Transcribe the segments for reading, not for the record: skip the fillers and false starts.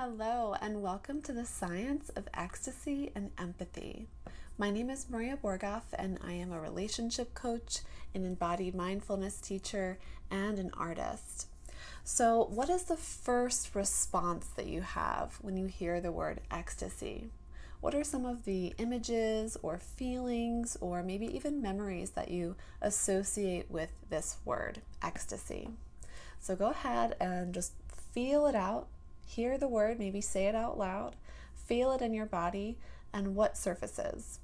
Hello, and welcome to the Science of Ecstasy and Empathy. My name is Maria Borgoff, and I am a relationship coach, an embodied mindfulness teacher, and an artist. So, what is the first response that you have when you hear the word ecstasy? What are some of the images or feelings or maybe even memories that you associate with this word, ecstasy? So, go ahead and just feel it out. Hear the word, maybe say it out loud, feel it in your body, and what surfaces.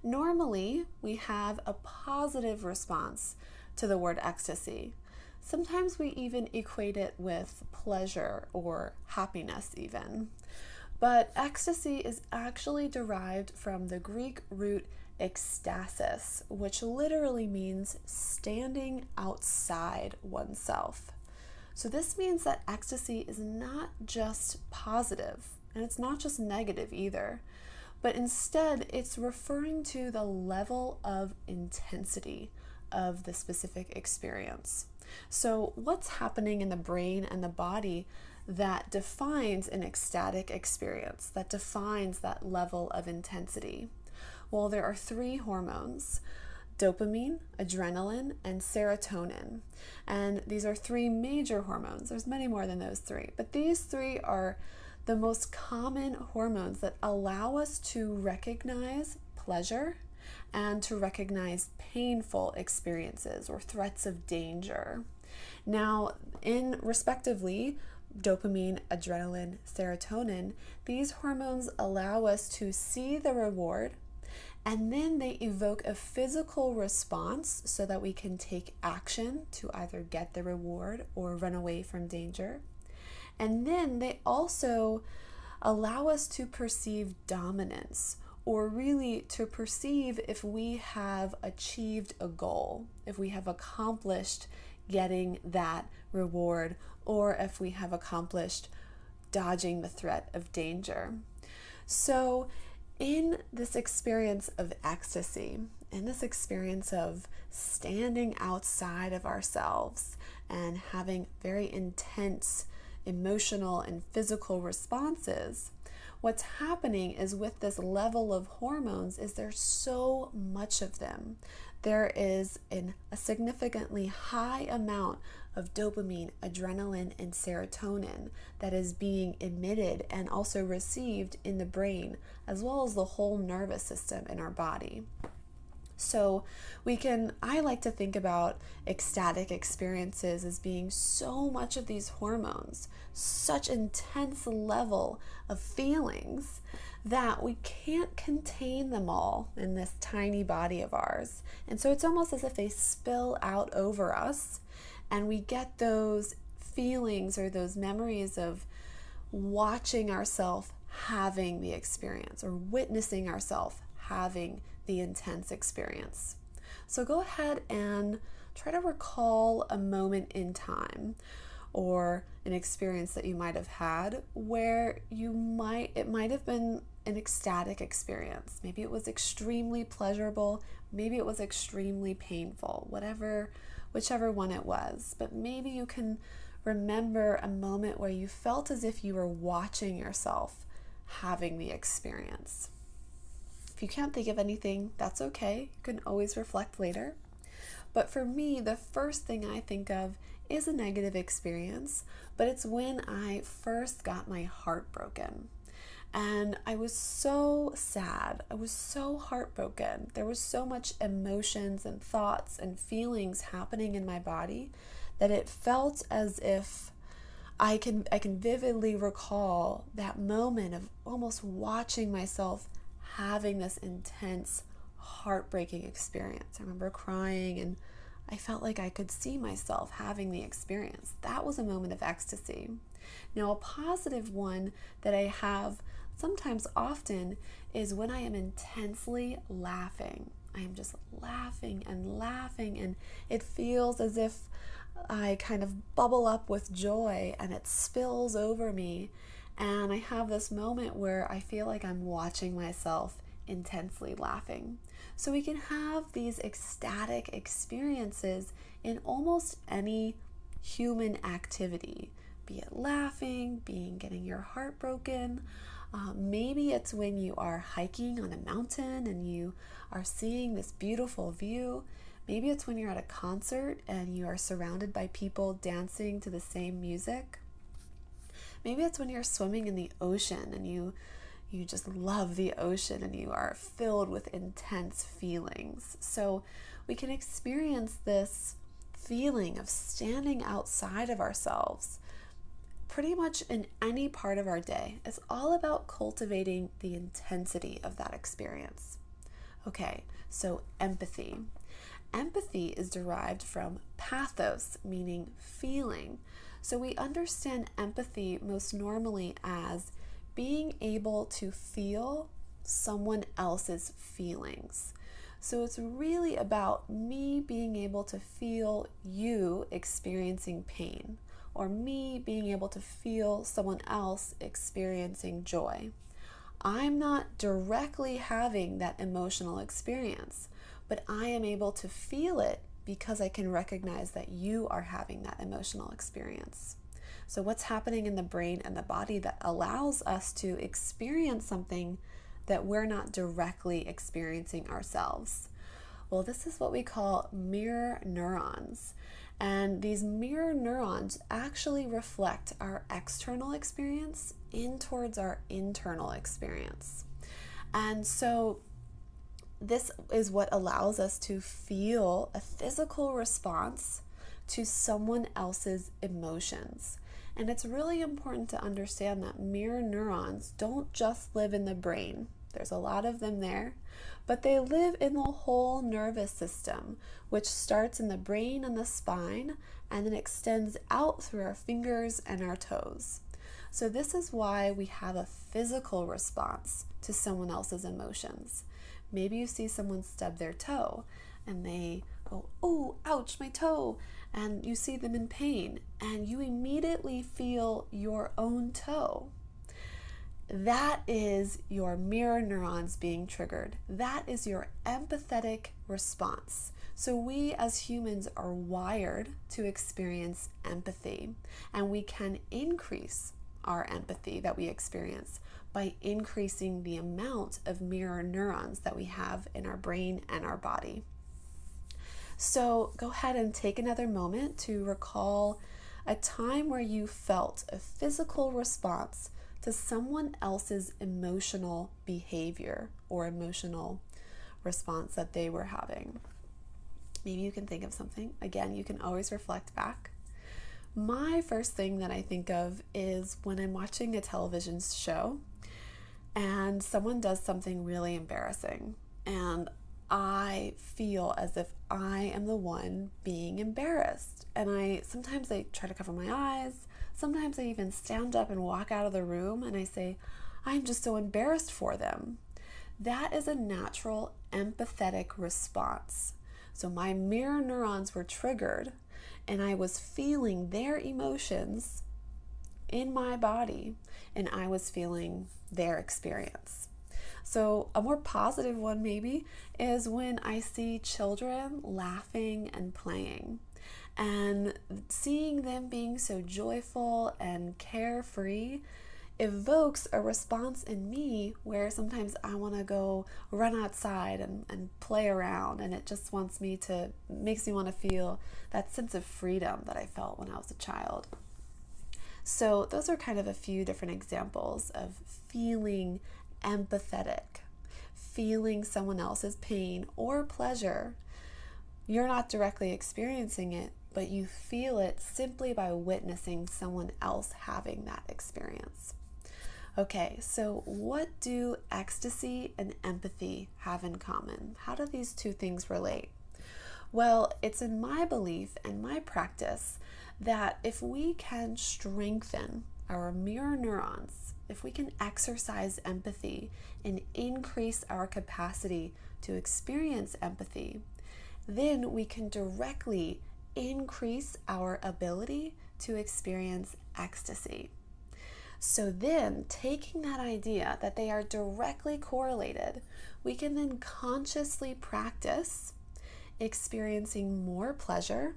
Normally, we have a positive response to the word ecstasy. Sometimes we even equate it with pleasure or happiness even. But ecstasy is actually derived from the Greek root ekstasis, which literally means standing outside oneself. So this means that ecstasy is not just positive, and it's not just negative either, but instead it's referring to the level of intensity of the specific experience. So what's happening in the brain and the body that defines an ecstatic experience, that defines that level of intensity? Well, there are three hormones: dopamine, adrenaline, and serotonin. And these are three major hormones. There's many more than those three, but these three are the most common hormones that allow us to recognize pleasure and to recognize painful experiences or threats of danger. Now, in respectively, dopamine, adrenaline, serotonin, these hormones allow us to see the reward, and then they evoke a physical response so that we can take action to either get the reward or run away from danger. And then they also allow us to perceive dominance, or really to perceive if we have achieved a goal, if we have accomplished getting that reward, or if we have accomplished dodging the threat of danger. So in this experience of ecstasy, in this experience of standing outside of ourselves and having very intense emotional and physical responses, what's happening is with this level of hormones is there's so much of them. There is a significantly high amount of dopamine, adrenaline, and serotonin that is being emitted and also received in the brain, as well as the whole nervous system in our body. So I like to think about ecstatic experiences as being so much of these hormones, such intense level of feelings that we can't contain them all in this tiny body of ours. And so it's almost as if they spill out over us, and we get those feelings or those memories of watching ourselves having the experience or witnessing ourselves having the intense experience. So go ahead and try to recall a moment in time or an experience that you might have had where it might have been an ecstatic experience. Maybe it was extremely pleasurable, maybe it was extremely painful, whichever one it was. But maybe you can remember a moment where you felt as if you were watching yourself having the experience. If you can't think of anything, that's okay. You can always reflect later. But for me, the first thing I think of is a negative experience, but it's when I first got my heart broken. And I was so sad. I was so heartbroken. There was so much emotions and thoughts and feelings happening in my body that it felt as if I can vividly recall that moment of almost watching myself having this intense, heartbreaking experience. I remember crying, and I felt like I could see myself having the experience. That was a moment of ecstasy. Now, a positive one that I have sometimes often is when I am intensely laughing. I am just laughing, and it feels as if I kind of bubble up with joy and it spills over me. And I have this moment where I feel like I'm watching myself intensely laughing. So we can have these ecstatic experiences in almost any human activity, be it laughing, getting your heart broken. Maybe it's when you are hiking on a mountain and you are seeing this beautiful view. Maybe it's when you're at a concert and you are surrounded by people dancing to the same music. Maybe it's when you're swimming in the ocean and you just love the ocean and you are filled with intense feelings. So we can experience this feeling of standing outside of ourselves pretty much in any part of our day. It's all about cultivating the intensity of that experience. Okay, so empathy. Empathy is derived from pathos, meaning feeling. So we understand empathy most normally as being able to feel someone else's feelings. So it's really about me being able to feel you experiencing pain, or me being able to feel someone else experiencing joy. I'm not directly having that emotional experience, but I am able to feel it because I can recognize that you are having that emotional experience. So what's happening in the brain and the body that allows us to experience something that we're not directly experiencing ourselves? Well, this is what we call mirror neurons. And these mirror neurons actually reflect our external experience in towards our internal experience. And so this is what allows us to feel a physical response to someone else's emotions. And it's really important to understand that mirror neurons don't just live in the brain. There's a lot of them there, but they live in the whole nervous system, which starts in the brain and the spine and then extends out through our fingers and our toes. So this is why we have a physical response to someone else's emotions. Maybe you see someone stub their toe and they go, "Oh, ouch, my toe," and you see them in pain and you immediately feel your own toe. That is your mirror neurons being triggered. That is your empathetic response. So we as humans are wired to experience empathy, and we can increase our empathy that we experience by increasing the amount of mirror neurons that we have in our brain and our body. So go ahead and take another moment to recall a time where you felt a physical response to someone else's emotional behavior or emotional response that they were having. Maybe you can think of something. Again, you can always reflect back. My first thing that I think of is when I'm watching a television show and someone does something really embarrassing, and I feel as if I am the one being embarrassed. And sometimes I try to cover my eyes. Sometimes I even stand up and walk out of the room and I say, "I'm just so embarrassed for them." That is a natural empathetic response. So my mirror neurons were triggered and I was feeling their emotions in my body and I was feeling their experience. So a more positive one maybe is when I see children laughing and playing, and seeing them being so joyful and carefree evokes a response in me where sometimes I want to go run outside and play around, and it just makes me want to feel that sense of freedom that I felt when I was a child. So those are kind of a few different examples of feeling empathetic, feeling someone else's pain or pleasure. You're not directly experiencing it, but you feel it simply by witnessing someone else having that experience. Okay, so what do ecstasy and empathy have in common? How do these two things relate? Well, it's in my belief and my practice that if we can strengthen our mirror neurons, if we can exercise empathy and increase our capacity to experience empathy, then we can directly increase our ability to experience ecstasy. So then, taking that idea that they are directly correlated, we can then consciously practice experiencing more pleasure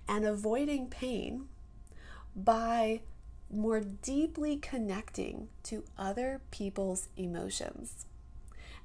and avoiding pain by more deeply connecting to other people's emotions,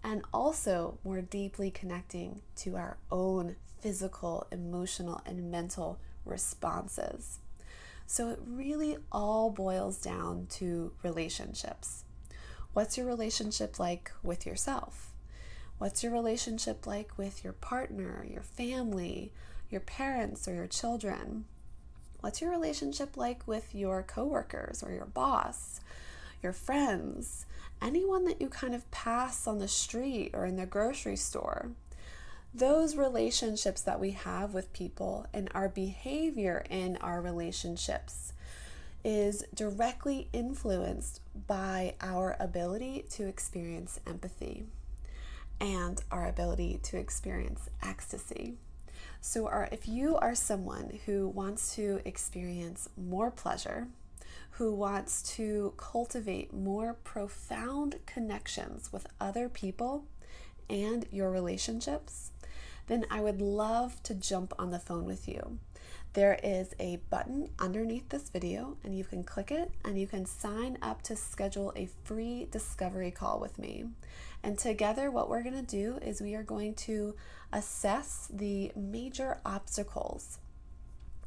and also more deeply connecting to our own physical, emotional, and mental responses. So it really all boils down to relationships. What's your relationship like with yourself? What's your relationship like with your partner, your family, your parents, or your children? What's your relationship like with your coworkers or your boss, your friends, anyone that you kind of pass on the street or in the grocery store? Those relationships that we have with people and our behavior in our relationships is directly influenced by our ability to experience empathy and our ability to experience ecstasy. So if you are someone who wants to experience more pleasure, who wants to cultivate more profound connections with other people and your relationships, then I would love to jump on the phone with you. There is a button underneath this video, and you can click it and you can sign up to schedule a free discovery call with me. And together, what we're going to do is we are going to assess the major obstacles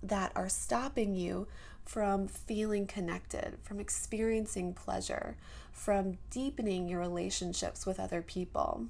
that are stopping you from feeling connected, from experiencing pleasure, from deepening your relationships with other people.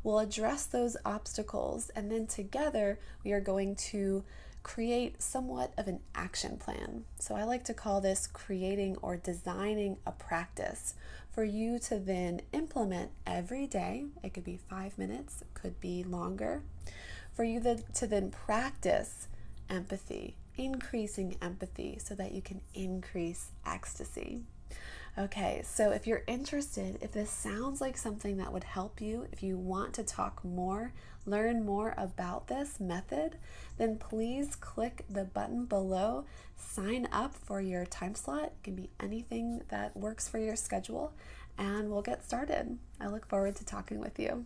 We'll address those obstacles, and then together we are going to create somewhat of an action plan. So I like to call this creating or designing a practice for you to then implement every day. It could be 5 minutes, it could be longer, for you to then practice empathy, increasing empathy so that you can increase ecstasy. Okay, so if you're interested, if this sounds like something that would help you, if you want to talk more, learn more about this method, then please click the button below, sign up for your time slot. It can be anything that works for your schedule, and we'll get started. I look forward to talking with you.